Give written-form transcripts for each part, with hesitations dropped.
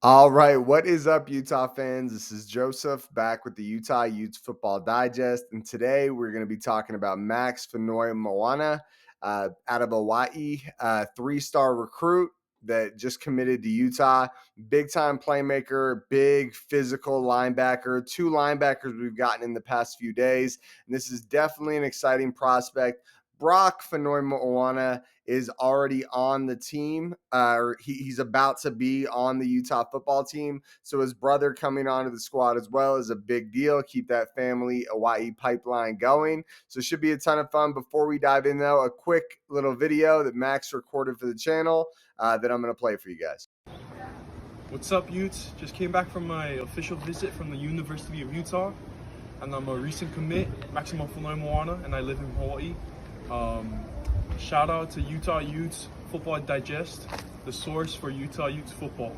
All right, what is up, Utah fans? This is Joseph back with the Utah Utes Football Digest, and today we're going to be talking about Max Fonoimoana out of Hawaii, three-star recruit that just committed to Utah. Big-time playmaker, big physical linebacker, two linebackers we've gotten in the past few days, and this is definitely an exciting prospect. Brock Fonoimoana is already on the team. He's about to be on the Utah football team. So his brother coming onto the squad as well is a big deal. Keep that family Hawaii pipeline going. So it should be a ton of fun. Before we dive in, though, a quick little video that Max recorded for the channel that I'm going to play for you guys. What's up, Utes? Just came back from my official visit from the University of Utah, and I'm a recent commit, Max Fonoimoana, and I live in Hawaii. Shout out to Utah Utes Football Digest, the source for Utah Utes football.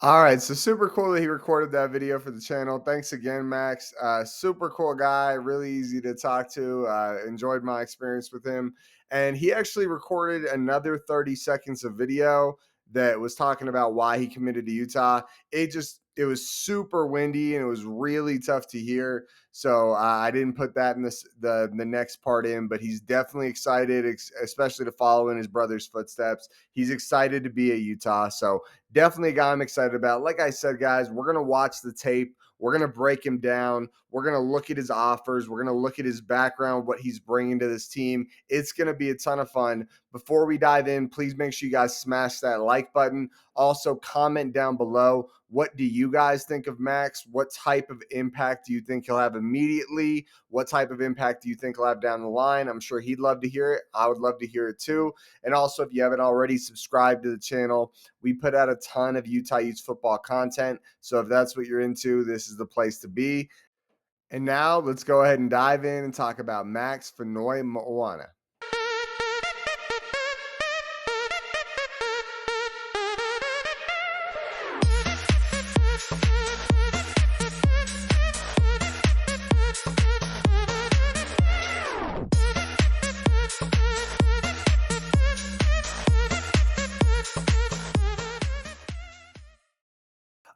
All right, so super cool that he recorded that video for the channel. Thanks again, Max. Super cool guy, really easy to talk to. Enjoyed my experience with him. And he actually recorded another 30 seconds of video that was talking about why he committed to Utah. It was super windy and it was really tough to hear. So I didn't put that in the next part in, but he's definitely excited, especially to follow in his brother's footsteps. He's excited to be at Utah. So definitely a guy I'm excited about. Like I said, guys, we're going to watch the tape. We're going to break him down. We're going to look at his offers. We're going to look at his background, what he's bringing to this team. It's going to be a ton of fun. Before we dive in, please make sure you guys smash that like button. Also, comment down below. What do you guys think of Max? What type of impact do you think he'll have immediately? What type of impact do you think he'll have down the line? I'm sure he'd love to hear it. I would love to hear it too. And also, if you haven't already subscribed to the channel, we put out a ton of Utah Utes football content. So if that's what you're into, this is the place to be. And now let's go ahead and dive in and talk about Max Fonoimoana.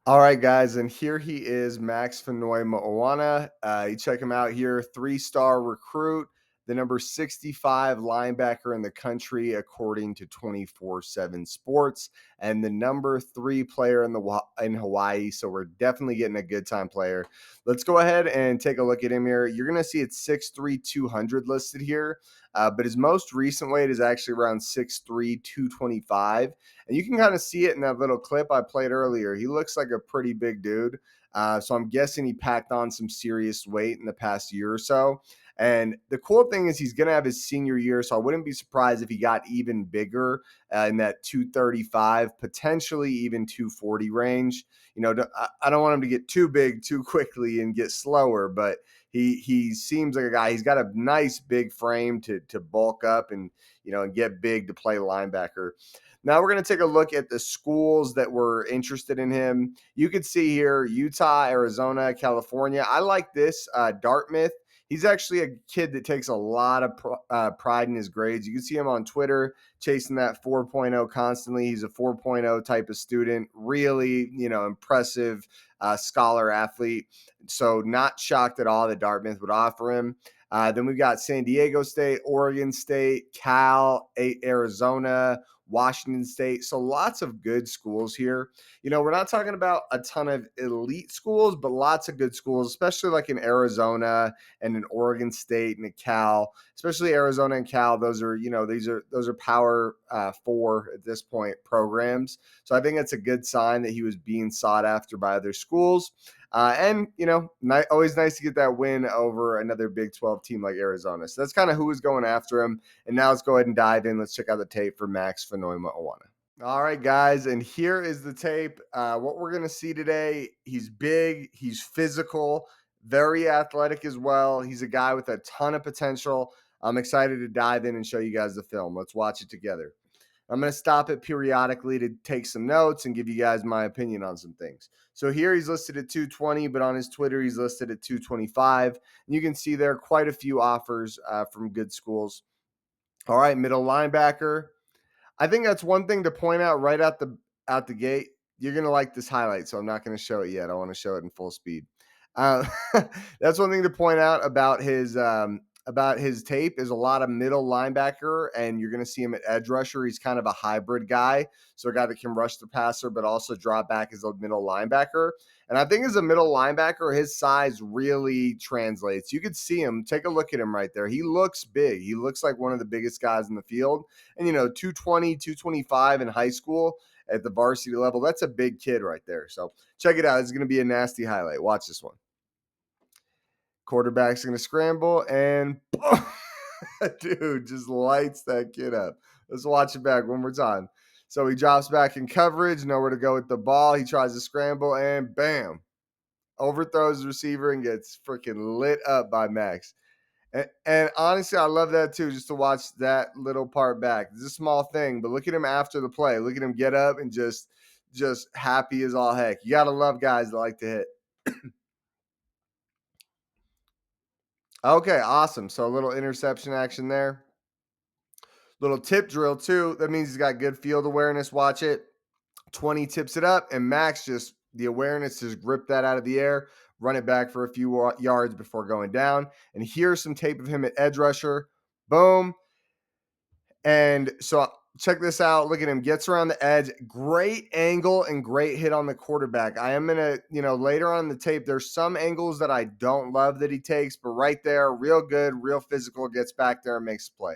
All right, guys, and here he is, Max Fonoimoana. You check him out here, three-star recruit, the number 65 linebacker in the country, according to 24/7 Sports, and the number 3 player in Hawaii. So we're definitely getting a good time player. Let's go ahead and take a look at him here. You're going to see it's 6'3", 200 listed here, but his most recent weight is actually around 6'3", 225. And you can kind of see it in that little clip I played earlier. He looks like a pretty big dude. So I'm guessing he packed on some serious weight in the past year or so. And the cool thing is he's going to have his senior year, so I wouldn't be surprised if he got even bigger in that 235, potentially even 240 range. You know, I don't want him to get too big too quickly and get slower, but he seems like a guy. He's got a nice big frame to bulk up and and get big to play linebacker. Now we're going to take a look at the schools that were interested in him. You can see here Utah, Arizona, California. I like this. Dartmouth. He's actually a kid that takes a lot of pride in his grades. You can see him on Twitter chasing that 4.0 constantly. He's a 4.0 type of student, really, impressive scholar athlete. So not shocked at all that Dartmouth would offer him. Then we've got San Diego State, Oregon State, Cal, Arizona, Washington State. So lots of good schools here. We're not talking about a ton of elite schools, but lots of good schools, especially like in Arizona and in Oregon State and in Cal, especially Arizona and Cal. Those are, those are power 4 at this point programs. So I think that's a good sign that he was being sought after by other schools. And, always nice to get that win over another Big 12 team like Arizona. So that's kind of who was going after him. And now let's go ahead and dive in. Let's check out the tape for Max Fonoimoana. All right, guys, and here is the tape. What we're going to see today, he's big, he's physical, very athletic as well. He's a guy with a ton of potential. I'm excited to dive in and show you guys the film. Let's watch it together. I'm going to stop it periodically to take some notes and give you guys my opinion on some things. So here he's listed at 220, but on his Twitter he's listed at 225. And you can see there are quite a few offers from good schools. All right, middle linebacker. I think that's one thing to point out right out the gate. you're going to like this highlight, so I'm not going to show it yet. I want to show it in full speed. Uh, that's one thing to point out about his tape is a lot of middle linebacker, and you're going to see him at edge rusher. He's kind of a hybrid guy, so a guy that can rush the passer but also drop back as a middle linebacker. And I think as a middle linebacker, his size really translates. You could see him. Take a look at him right there. He looks big. He looks like one of the biggest guys in the field. And, 220, 225 in high school at the varsity level, that's a big kid right there. So check it out. It's going to be a nasty highlight. Watch this one. Quarterback's going to scramble and dude just lights that kid up. Let's watch it back one more time. So he drops back in coverage, nowhere to go with the ball. He tries to scramble and bam, overthrows the receiver and gets freaking lit up by Max. And honestly, I love that too, just to watch that little part back. It's a small thing, but look at him after the play. Look at him get up and just happy as all heck. You got to love guys that like to hit. Okay, awesome. So a little interception action there. Little tip drill too. That means he's got good field awareness. Watch it. 20 tips it up, and Max just the awareness to grip that out of the air, run it back for a few yards before going down. And here's some tape of him at edge rusher. Boom. And so check this out. Look at him. Gets around the edge. Great angle and great hit on the quarterback. I am going to, later on in the tape, there's some angles that I don't love that he takes, but right there, real good, real physical, gets back there and makes a play.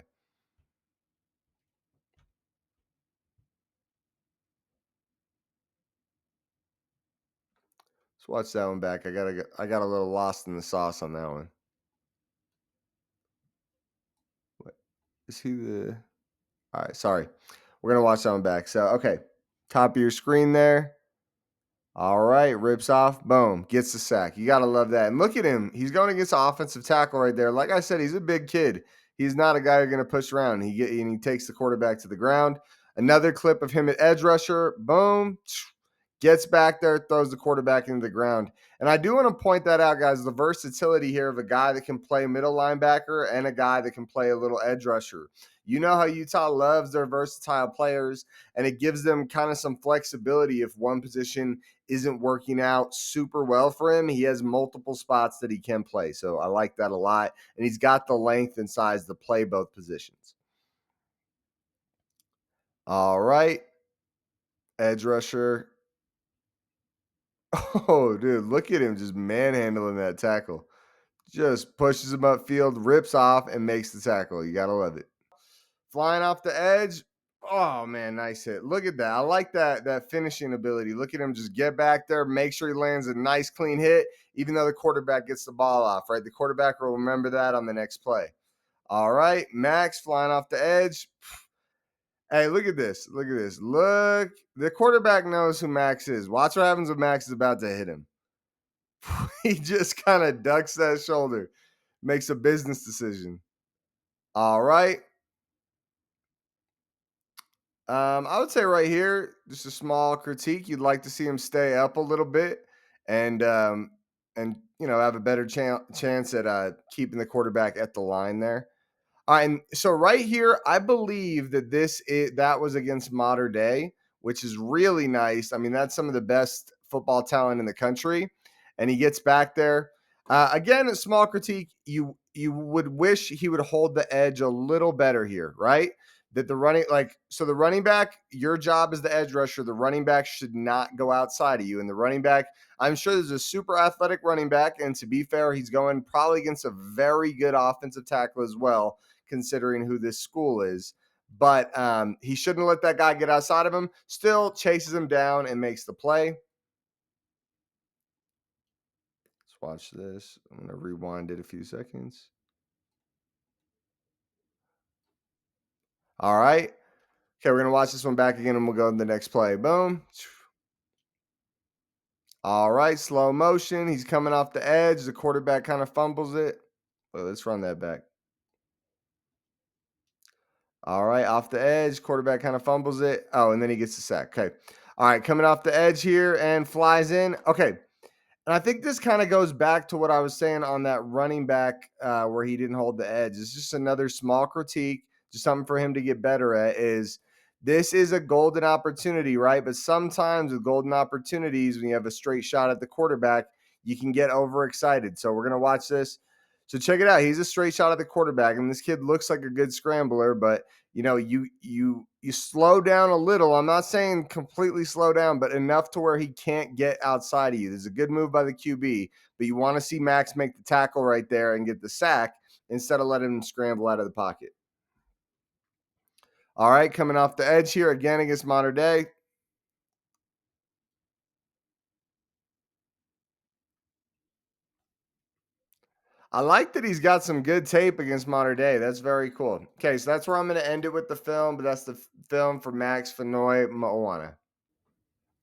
Let's watch that one back. I got a little lost in the sauce on that one. What is he the All right, sorry. We're going to watch that one back. So, okay. Top of your screen there. All right, rips off, boom, gets the sack. You got to love that. And look at him. He's going against an offensive tackle right there. Like I said, he's a big kid. He's not a guy you're going to push around. He takes the quarterback to the ground. Another clip of him at edge rusher. Boom. Gets back there, throws the quarterback into the ground. And I do want to point that out, guys, the versatility here of a guy that can play middle linebacker and a guy that can play a little edge rusher. You know how Utah loves their versatile players, and it gives them kind of some flexibility if one position isn't working out super well for him. He has multiple spots that he can play. So I like that a lot. And he's got the length and size to play both positions. All right. Edge rusher. Oh, dude, look at him just manhandling that tackle. Just pushes him upfield, rips off, and makes the tackle. You got to love it. Flying off the edge. Oh, man, nice hit. Look at that. I like that finishing ability. Look at him just get back there, make sure he lands a nice, clean hit, even though the quarterback gets the ball off, right? The quarterback will remember that on the next play. All right, Max flying off the edge. Hey, look at this. Look at this. Look, the quarterback knows who Max is. Watch what happens when Max is about to hit him. He just kind of ducks that shoulder, makes a business decision. All right. I would say right here, just a small critique. You'd like to see him stay up a little bit and have a better chance at keeping the quarterback at the line there. And so right here, I believe that that was against Mater Dei, which is really nice. I mean, that's some of the best football talent in the country, and he gets back there. Again, a small critique. You would wish he would hold the edge a little better here, right? That the running back, your job as the edge rusher, the running back should not go outside of you, and the running back. I'm sure there's a super athletic running back, and to be fair, he's going probably against a very good offensive tackle as well, considering who this school is. But he shouldn't let that guy get outside of him. Still chases him down and makes the play. Let's watch this. I'm going to rewind it a few seconds. All right. Okay, we're going to watch this one back again, and we'll go to the next play. Boom. All right, slow motion. He's coming off the edge. The quarterback kind of fumbles it. Well, let's run that back. All right, off the edge. Quarterback kind of fumbles it. Oh, and then he gets the sack. Okay. All right, coming off the edge here and flies in. Okay. And I think this kind of goes back to what I was saying on that running back where he didn't hold the edge. It's just another small critique, just something for him to get better at is This is a golden opportunity, right? But sometimes with golden opportunities, when you have a straight shot at the quarterback, you can get overexcited. So we're going to watch this. So check it out. He's a straight shot at the quarterback, and this kid looks like a good scrambler, but you slow down a little. I'm not saying completely slow down, but enough to where he can't get outside of you. There's a good move by the QB, but you want to see Max make the tackle right there and get the sack instead of letting him scramble out of the pocket. All right, coming off the edge here again against Modern Day. I like that he's got some good tape against Modern Day. That's very cool. Okay, so that's where I'm going to end it with the film, but that's the film for Max Fonoimoana.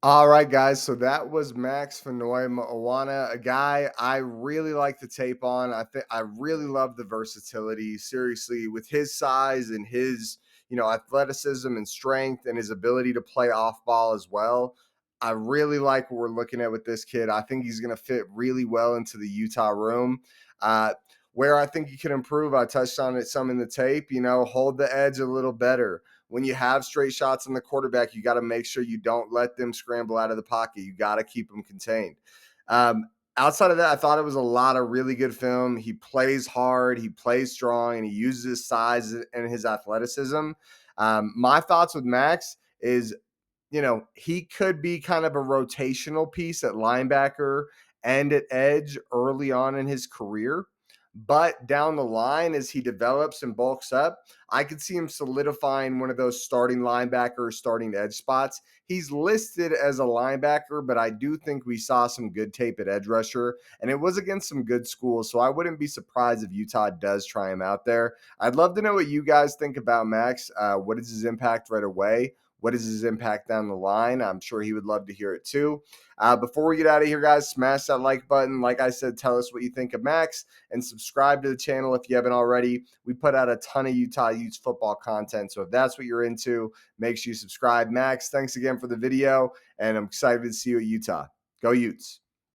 All right, guys. So that was Max Fonoimoana, a guy I really like the tape on. I really love the versatility. Seriously, with his size and his athleticism and strength and his ability to play off ball as well. I really like what we're looking at with this kid. I think he's going to fit really well into the Utah room. Uh, where I think he can improve, I touched on it some in the tape. Hold the edge a little better when you have straight shots on the quarterback, you got to make sure you don't let them scramble out of the pocket. You got to keep them contained. Outside of that, I thought it was a lot of really good film. He plays hard, he plays strong, and he uses his size and his athleticism. My thoughts with Max is he could be kind of a rotational piece at linebacker and at edge early on in his career. But down the line, as he develops and bulks up, I could see him solidifying one of those starting linebacker, starting edge spots. He's listed as a linebacker, but I do think we saw some good tape at edge rusher, and it was against some good schools. So I wouldn't be surprised if Utah does try him out there. I'd love to know what you guys think about Max. What is his impact right away? What is his impact down the line? I'm sure he would love to hear it too. Before we get out of here, guys, smash that like button. Like I said, tell us what you think of Max and subscribe to the channel if you haven't already. We put out a ton of Utah Utes football content. So if that's what you're into, make sure you subscribe. Max, thanks again for the video, and I'm excited to see you at Utah. Go Utes.